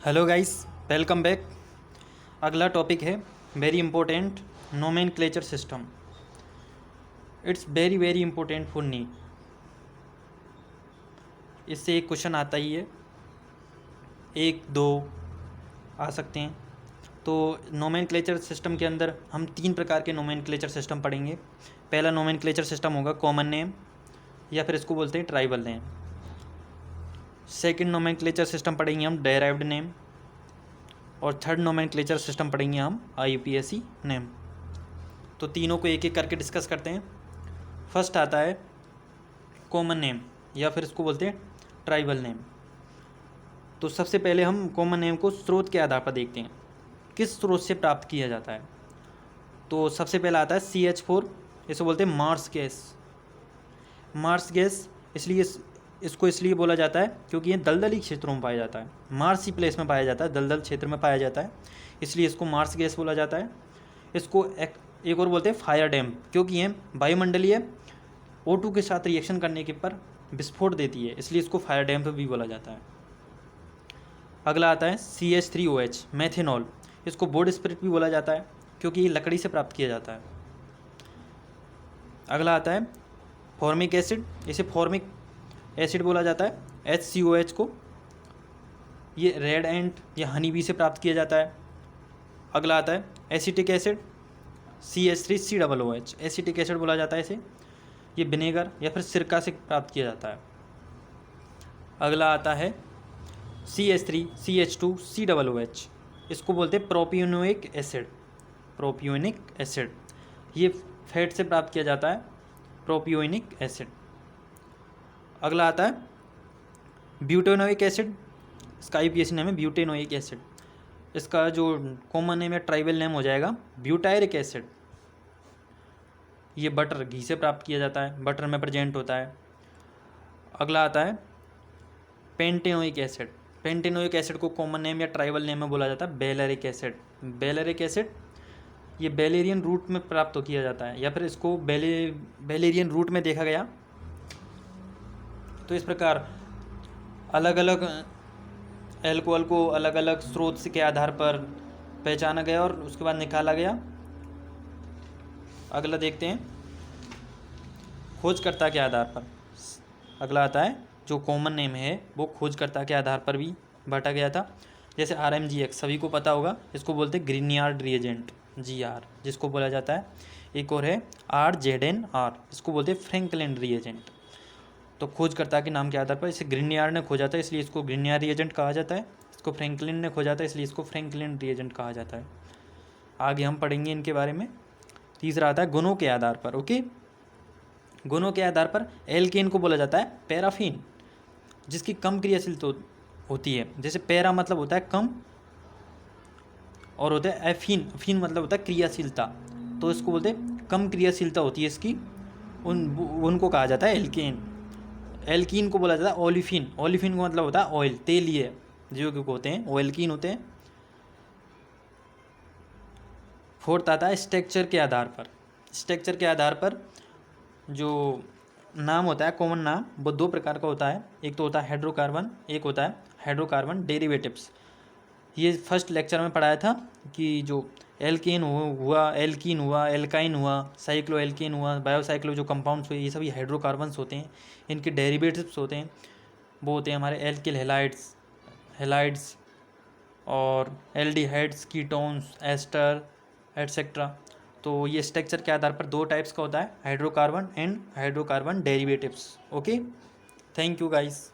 Hello guys, welcome back. अगला topic है very important, nomenclature system. It's very very important for NEET. इससे एक question आता ही है, एक दो आ सकते हैं। तो नोमेनक्लेचर सिस्टम के अंदर हम तीन प्रकार के नोमेनक्लेचर सिस्टम पढ़ेंगे। पहला नोमेनक्लेचर सिस्टम होगा कॉमन नेम, या फिर इसको बोलते हैं tribal name. Second nomenclature system पढ़ेंगे हम डेराइव्ड नेम, और थर्ड नोमेनक्लेचर सिस्टम पढ़ेंगे हम IUPAC नेम। तो तीनों को एक एक करके डिस्कस करते हैं। फर्स्ट आता है कॉमन नेम, या फिर इसको बोलते हैं ट्राइबल नेम। तो सबसे पहले हम कॉमन नेम को स्रोत के आधार पर देखते हैं, किस स्रोत से प्राप्त किया जाता है। तो सबसे पहला आता है CH4, इसे बोलते हैं मार्स गैस। मार्स गैस इसको इसलिए बोला जाता है क्योंकि ये दलदली क्षेत्रों में पाया जाता है, मार्सी प्लेस में पाया जाता है, दलदल क्षेत्र में पाया जाता है, इसलिए इसको मार्स गैस बोला जाता है। इसको एक और बोलते हैं फायर डैम्प, क्योंकि ये वायुमंडलीय O2 के साथ रिएक्शन करने के पर विस्फोट देती है, इसलिए इसको फायर डैम्प भी बोला जाता है। अगला आता है CH3OH मेथेनॉल, इसको बोर्ड स्पिरिट भी बोला जाता है क्योंकि ये लकड़ी से प्राप्त किया जाता है। अगला आता है फॉर्मिक एसिड, इसे फॉर्मिक एसिड बोला जाता है HCOH को, ये रेड एंट या हनी बी से प्राप्त किया जाता है। अगला आता है acetic acid CH3COOH, acetic acid बोला जाता है इसे, ये विनेगर या फिर सिरका से प्राप्त किया जाता है। अगला आता है CH3CH2COOH, इसको बोलते हैं प्रोपियोनिक एसिड। प्रोपियोनिक एसिड ये फैट से प्राप्त किया जाता है, प्रोपियोनिक एसिड। अगला आता है ब्यूटेनोइक एसिड, इसका IUPAC नेम है ब्यूटेनोइक एसिड। इसका जो कॉमन नेम या ट्राइबल नेम हो जाएगा ब्यूटायरिक एसिड। ये बटर घी से प्राप्त किया जाता है, बटर में प्रेजेंट होता है। अगला आता है पेंटेनोइक एसिड। पेंटेनोइक एसिड को कॉमन नेम या ट्राइबल नेम में बोला जाता है बेलरिक एसिड। बेलरिक एसिड ये बेलेरियन रूट में प्राप्त किया जाता है, या फिर इसको बेलेरियन रूट में देखा गया। तो इस प्रकार अलग अलग एल्कोहल को अलग अलग स्रोत के आधार पर पहचाना गया और उसके बाद निकाला गया। अगला देखते हैं खोजकर्ता के आधार पर। अगला आता है जो कॉमन नेम है वो खोजकर्ता के आधार पर भी बांटा गया था। जैसे RMGX सभी को पता होगा, इसको बोलते हैं ग्रीनयार्ड रिएजेंट GR, जिसको बोला जाता है। एक और है RZNR, इसको बोलते हैं फ्रैंकलिन रिएजेंट। तो खोजकर्ता के नाम के आधार पर इसे ग्रीनयार्ड ने खोजा था, इसलिए इसको ग्रीनयार्ड रिएजेंट कहा जाता है। इसको फ्रैंकलिन ने खोजा था, इसलिए इसको फ्रैंकलिन रिएजेंट कहा जाता है। आगे हम पढ़ेंगे इनके बारे में। तीसरा आता है गुणों के आधार पर। ओके, गुणों के आधार पर एल्केन को बोला जाता है पैराफिन, जिसकी कम क्रियाशीलता होती है। जैसे पैरा मतलब होता है कम, और होता है एफिन, अफिन मतलब होता है क्रियाशीलता, तो इसको बोलते हैं कम क्रियाशीलता होती है इसकी, उनको कहा जाता है एल्केन। एल्कीन को बोला जाता है ओलिफिन। ओलिफिन का मतलब होता है ऑयल, तेलीय जो कि होते हैं वो एल्कीन होते हैं। फोर्थ आता है स्ट्रक्चर के आधार पर। स्ट्रक्चर के आधार पर जो नाम होता है कॉमन नाम, वो दो प्रकार का होता है। एक तो होता है हाइड्रोकार्बन, एक होता है हाइड्रोकार्बन डेरिवेटिव्स। ये फर्स्ट लेक्चर में पढ़ाया था कि जो एल्केन हुआ, एल्कीन हुआ, एल्काइन हुआ, साइक्लो एल्केन हुआ, बायोसाइक्लो जो कंपाउंड्स हुए, ये सभी हाइड्रोकार्बन्स होते हैं। इनके डेरिवेटिव्स होते हैं, वो होते हैं हमारे एल्किल हेलाइड्स और एल्डिहाइड्स, कीटोन्स, एस्टर एटसेट्रा। तो ये स्ट्रक्चर के आधार पर दो टाइप्स का होता है, hydrocarbon and hydrocarbon derivatives. Okay, thank you guys.